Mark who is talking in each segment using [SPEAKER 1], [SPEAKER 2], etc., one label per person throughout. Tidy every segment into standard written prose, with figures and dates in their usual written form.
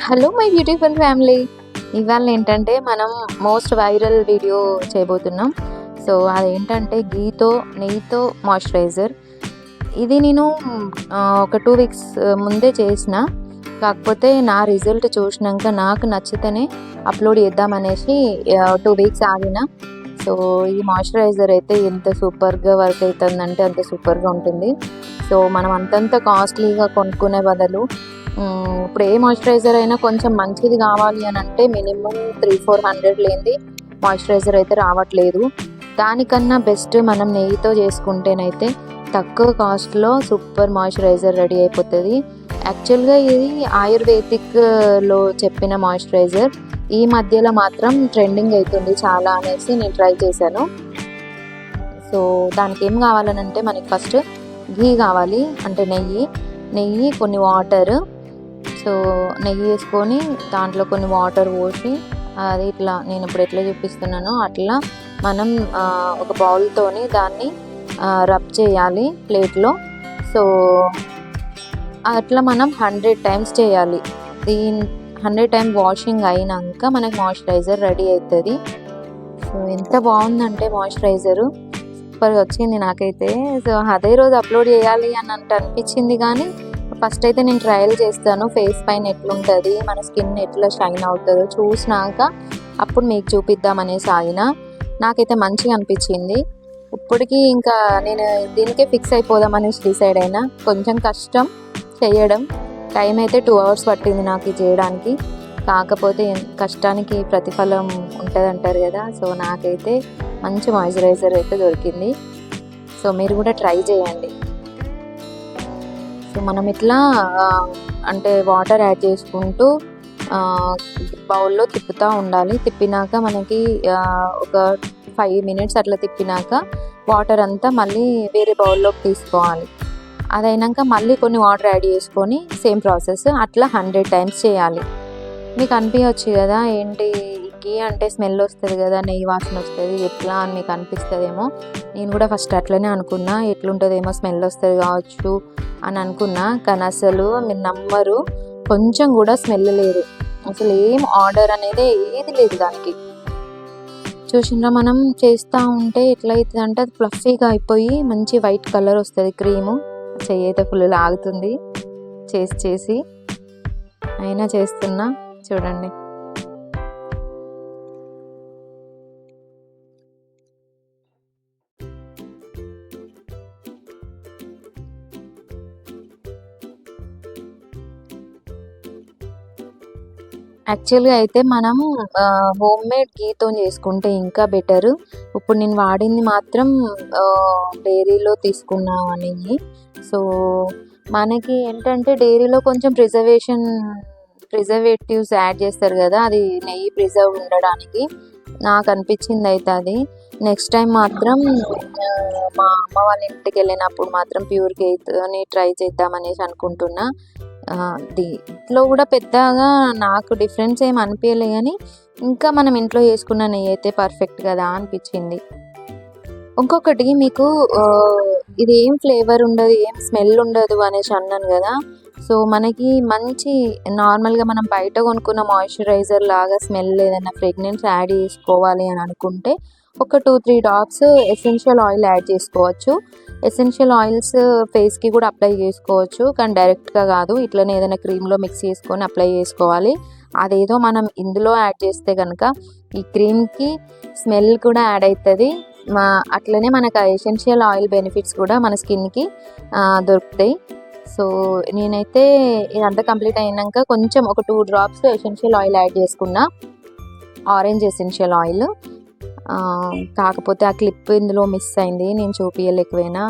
[SPEAKER 1] Hello my beautiful family. ఇవాళ ఏంటంటే మనం మోస్ట్ వైరల్ వీడియో చేయబోతున్నాం. సో అదేంటంటే నెయ్యితో మాయిశ్చరైజర్. ఇది నేను ఒక 2 వీక్స్ ముందే చేసిన. కాకపోతే నా రిజల్ట్ చూసినాక నాకు నచ్చితేనే అప్లోడ్ చేద్దామనేసి 2 వీక్స్ ఆగిన. సో ఈ మాయిశ్చరైజర్ అయితే ఎంత సూపర్గా వర్క్ అవుతుందంటే అంత సూపర్గా ఉంటుంది. సో మనం అంతంత కాస్ట్లీగా కొనుక్కునే బదులు ఇప్పుడు ఏ మాయిశ్చరైజర్ అయినా కొంచెం మంచిది కావాలి అని అంటే మినిమం 300-400 లేనిది మాయిశ్చరైజర్ అయితే రావట్లేదు. దానికన్నా బెస్ట్ మనం నెయ్యితో చేసుకుంటేనైతే తక్కువ కాస్ట్లో సూపర్ మాయిశ్చరైజర్ రెడీ అయిపోతుంది. యాక్చువల్గా ఇది ఆయుర్వేదిక్లో చెప్పిన మాయిశ్చరైజర్. ఈ మధ్యలో మాత్రం ట్రెండింగ్ అవుతుంది చాలా అనేసి నేను ట్రై చేశాను. సో దానికి ఏం కావాలనంటే మనకి ఫస్ట్ ఘీ కావాలి, అంటే నెయ్యి కొన్ని వాటర్. సో నెయ్యి వేసుకొని దాంట్లో కొన్ని వాటర్ పోసి అది ఇట్లా నేను ఇప్పుడు ఎట్లా చూపిస్తున్నానో అట్లా మనం ఒక బౌల్తోని దాన్ని రబ్ చేయాలి ప్లేట్లో. సో అట్లా మనం 100 టైమ్స్ చేయాలి. 100 టైమ్ వాషింగ్ అయినాక మనకు మాయిశ్చరైజర్ రెడీ అవుతుంది. సో ఎంత బాగుందంటే మాయిశ్చరైజరు సూపర్గా వచ్చింది నాకైతే. సో అదే రోజు అప్లోడ్ చేయాలి అని అనిపించింది, కానీ ఫస్ట్ అయితే నేను ట్రయల్ చేస్తాను ఫేస్ పైన ఎట్లుంటుంది, మన స్కిన్ ఎట్లా షైన్ అవుతుందో చూసినాక అప్పుడు మీకు చూపిద్దామనేసి ఆగిన. నాకైతే మంచిగా అనిపించింది. ఇప్పటికీ ఇంకా నేను దీనికే ఫిక్స్ అయిపోదామనేసి డిసైడ్ అయినా. కొంచెం కష్టం చేయడం, టైం అయితే 2 hours పట్టింది నాకు ఇది చేయడానికి. కాకపోతే కష్టానికి ప్రతిఫలం ఉంటుంది అంటారు కదా. సో నాకైతే మంచి మాయిశ్చరైజర్ అయితే దొరికింది. సో మీరు కూడా ట్రై చేయండి. సో మనం ఇట్లా అంటే వాటర్ యాడ్ చేసుకుంటూ బౌల్లో తిప్పుతూ ఉండాలి. తిప్పినాక మనకి ఒక 5 minutes అట్లా తిప్పినాక వాటర్ అంతా మళ్ళీ వేరే బౌల్లోకి తీసుకోవాలి. అదైనాక మళ్ళీ కొన్ని వాటర్ యాడ్ చేసుకొని సేమ్ ప్రాసెస్ అట్లా 100 టైమ్స్ చేయాలి. మీకు అనిపించవచ్చు కదా, ఏంటి ఘీ అంటే స్మెల్ వస్తుంది కదా, నెయ్యి వాసన వస్తుంది ఎట్లా అని మీకు అనిపిస్తుందేమో. నేను కూడా ఫస్ట్ అట్లనే అనుకున్నా, ఎట్లుంటుందేమో స్మెల్ వస్తుంది కావచ్చు అని అనుకున్నా. కానీ అసలు మీరు నమ్మరు, కొంచెం కూడా స్మెల్ లేదు. అసలు ఏం ఆర్డర్ అనేది ఏది లేదు దానికి. చూసినా మనం చేస్తూ ఉంటే ఎట్లయితుంది అంటే అది ఫ్లఫీగా అయిపోయి మంచి వైట్ కలర్ వస్తుంది క్రీము. చెయ్యి అయితే ఫుల్ లాగుతుంది చేసి అయినా చేస్తున్నా. చూడండి, యాక్చువల్గా అయితే మనము హోమ్ మేడ్ ఘీతో చేసుకుంటే ఇంకా బెటరు. ఇప్పుడు నేను వాడింది మాత్రం డైరీలో తీసుకున్న నెయ్యి. సో మనకి ఏంటంటే డైరీలో కొంచెం ప్రిజర్వేటివ్స్ యాడ్ చేస్తారు కదా, అది నెయ్యి ప్రిజర్వ్ ఉండడానికి నాకు అనిపించింది అయితే అది. నెక్స్ట్ టైం మాత్రం మా అమ్మ వాళ్ళ ఇంటికి వెళ్ళినప్పుడు మాత్రం ప్యూర్ ఘీతోని ట్రై చేద్దామనేసి అనుకుంటున్నా. దీంట్లో కూడా పెద్దగా నాకు డిఫరెన్స్ ఏం అనిపించలే, కానీ ఇంకా మనం ఇంట్లో చేసుకున్న నెయ్యి అయితే పర్ఫెక్ట్ కదా అనిపించింది. ఇంకొకటి మీకు ఇది ఏం ఫ్లేవర్ ఉండదు, ఏం స్మెల్ ఉండదు అనేసి అన్నాను కదా. సో మనకి మంచి నార్మల్గా మనం బయట కొనుక్కున్న మాయిశ్చరైజర్ లాగా స్మెల్ ఏదైనా ఫ్రేగ్రెన్స్ యాడ్ చేసుకోవాలి అని అనుకుంటే ఒక 2-3 డ్రాప్స్ ఎసెన్షియల్ ఆయిల్ యాడ్ చేసుకోవచ్చు. ఎసెన్షియల్ ఆయిల్స్ ఫేస్కి కూడా అప్లై చేసుకోవచ్చు, కానీ డైరెక్ట్గా కాదు, ఇట్లనే ఏదైనా క్రీమ్లో మిక్స్ చేసుకొని అప్లై చేసుకోవాలి. అదేదో మనం ఇందులో యాడ్ చేస్తే కనుక ఈ క్రీమ్కి స్మెల్ కూడా యాడ్ అవుతుంది. అట్లనే మనకు ఆ ఎసెన్షియల్ ఆయిల్ బెనిఫిట్స్ కూడా మన స్కిన్కి దొరుకుతాయి. సో నేనైతే ఇదంతా కంప్లీట్ అయినాక కొంచెం ఒక 2 డ్రాప్స్ ఎసెన్షియల్ ఆయిల్ యాడ్ చేసుకున్నా, ఆరెంజ్ ఎసెన్షియల్ ఆయిల్. కాకపోతే ఆ క్లిప్ ఇందులో మిస్ అయింది, నేను చూపించలేకపోయినా,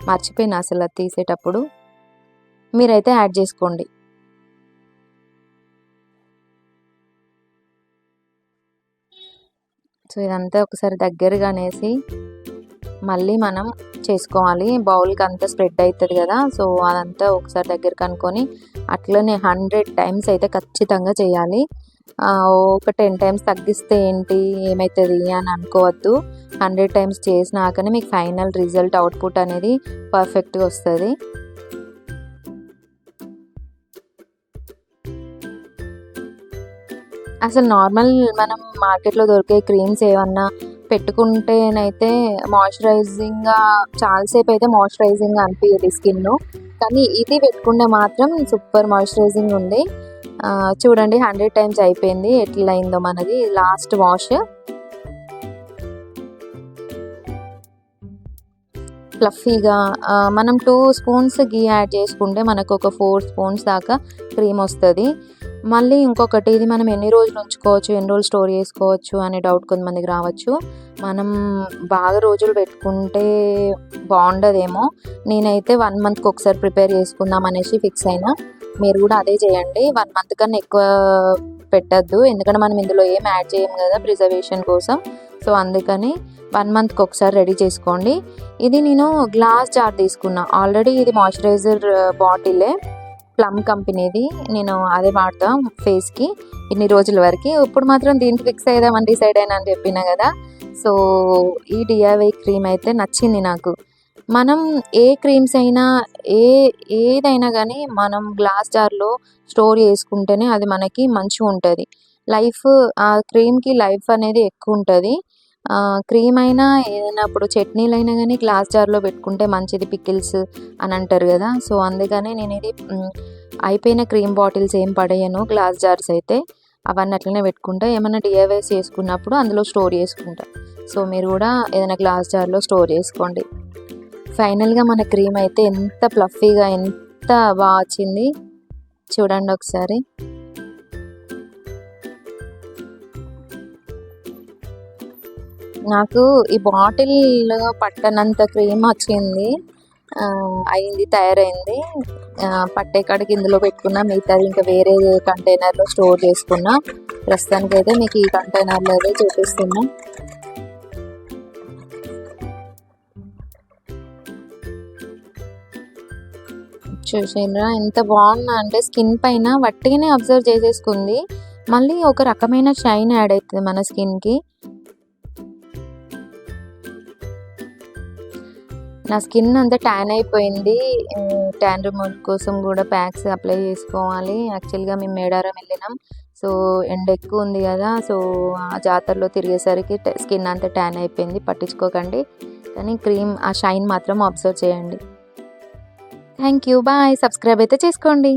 [SPEAKER 1] మర్చిపోయినా అసలు అది తీసేటప్పుడు. మీరైతే యాడ్ చేసుకోండి. సో ఇదంతా ఒకసారి దగ్గరగా అనేసి మళ్ళీ మనం చేసుకోవాలి. బౌల్కి అంతా స్ప్రెడ్ అవుతుంది కదా. సో అదంతా ఒకసారి దగ్గర కనుక్కొని అట్లనే 100 టైమ్స్ అయితే ఖచ్చితంగా చేయాలి. ఒక 10 టైమ్స్ తగ్గిస్తే ఏంటి ఏమవుతుంది అని అనుకోవద్దు. 100 టైమ్స్ చేసినాకనే మీకు ఫైనల్ రిజల్ట్ అవుట్పుట్ అనేది పర్ఫెక్ట్గా వస్తుంది. అసలు నార్మల్ మనం మార్కెట్లో దొరికే క్రీమ్స్ ఏమన్నా పెట్టుకుంటేనైతే మాయిశ్చరైజింగ్గా చాలాసేపు అయితే మాయిశ్చరైజింగ్ అనిపించదు స్కిన్, కానీ ఇది పెట్టుకుంటే మాత్రం సూపర్ మాయిశ్చరైజింగ్ ఉంది. చూడండి 100 టైమ్స్ అయిపోయింది, ఎట్లా అయిందో మనది లాస్ట్ వాష్. ఫ్లఫీగా మనం 2 స్పూన్స్ గీ యాడ్ చేసుకుంటే మనకు ఒక 4 స్పూన్స్ దాకా క్రీమ్ వస్తుంది. మళ్ళీ ఇంకొకటి, ఇది మనం ఎన్ని రోజులు ఉంచుకోవచ్చు, ఎన్ని రోజులు స్టోర్ చేసుకోవచ్చు అనే డౌట్ కొంతమందికి రావచ్చు. మనం బాగా రోజులు పెట్టుకుంటే బాగుండదేమో, నేనైతే 1 మంత్కి ఒకసారి ప్రిపేర్ చేసుకుందాం అనేసి ఫిక్స్ అయినా. మీరు కూడా అదే చేయండి. 1 మంత్ కన్నా ఎక్కువ పెట్టద్దు, ఎందుకంటే మనం ఇందులో ఏం యాడ్ చేయం కదా ప్రిజర్వేషన్ కోసం. సో అందుకని 1 మంత్కి ఒకసారి రెడీ చేసుకోండి. ఇది నేను గ్లాస్ జార్ తీసుకున్నా. ఆల్రెడీ ఇది మాయిశ్చరైజర్ బాటిలే, ప్లమ్ కంపెనీది. నేను అదే వాడతా ఫేస్కి ఇన్ని రోజుల వరకు. ఇప్పుడు మాత్రం దీనికి ఫిక్స్ అయ్యామని డిసైడ్ అయినా అని చెప్పినా కదా. సో ఈ డిఐవై క్రీమ్ అయితే నచ్చింది నాకు. మనం ఏ క్రీమ్స్ అయినా ఏదైనా కానీ మనం గ్లాస్ జార్లో స్టోర్ చేసుకుంటేనే అది మనకి మంచిగా ఉంటుంది. లైఫ్ ఆ క్రీమ్కి లైఫ్ అనేది ఎక్కువ ఉంటుంది. క్రీమ్ అయినా ఏదైనా ఇప్పుడు చట్నీలైనా కానీ గ్లాస్ జార్లో పెట్టుకుంటే మంచిది, పికిల్స్ అని అంటారు కదా. సో అందుకని నేను ఇది అయిపోయిన క్రీమ్ బాటిల్స్ ఏం పడేయను, గ్లాస్ జార్స్ అయితే అవన్నీ అట్లనే పెట్టుకుంటా. ఏమైనా డిఐవైస్ చేసుకున్నప్పుడు అందులో స్టోర్ చేసుకుంటా. సో మీరు కూడా ఏదైనా గ్లాస్ జార్లో స్టోర్ చేసుకోండి. ఫైనల్గా మన క్రీమ్ అయితే ఎంత ఫ్లఫీగా ఎంత బాగా వచ్చింది చూడండి ఒకసారి. నాకు ఈ బాటిల్లో పట్టనంత క్రీమ్ వచ్చింది, అయింది, తయారైంది. పట్టే కాడికి ఇందులో పెట్టుకున్నా, మిగతాది ఇంకా వేరే కంటైనర్లో స్టోర్ చేసుకున్నా. ప్రస్తుతానికి అయితే మీకు ఈ కంటైనర్లో అయితే చూపిస్తున్నా. చూసిండ్రా ఎంత బాగుందా అంటే, స్కిన్ పైన వట్టిగానే అబ్జర్వ్ చేసేసుకుంది, మళ్ళీ ఒక రకమైన షైన్ యాడ్ అవుతుంది మన స్కిన్కి. నా స్కిన్ అంతా ట్యాన్ అయిపోయింది. ట్యాన్ రిమూవల్ కోసం కూడా ప్యాక్స్ అప్లై చేసుకోవాలి. యాక్చువల్గా మేము మేడారం వెళ్ళినాం, సో ఎండ ఎక్కువ ఉంది కదా. సో ఆ జాతరలో తిరిగేసరికి స్కిన్ అంతా ట్యాన్ అయిపోయింది. పట్టించుకోకండి, కానీ క్రీమ్ ఆ షైన్ మాత్రం అబ్జర్వ్ చేయండి. Thank you, bye. సబ్స్క్రైబ్ అయితే చేసుకోండి.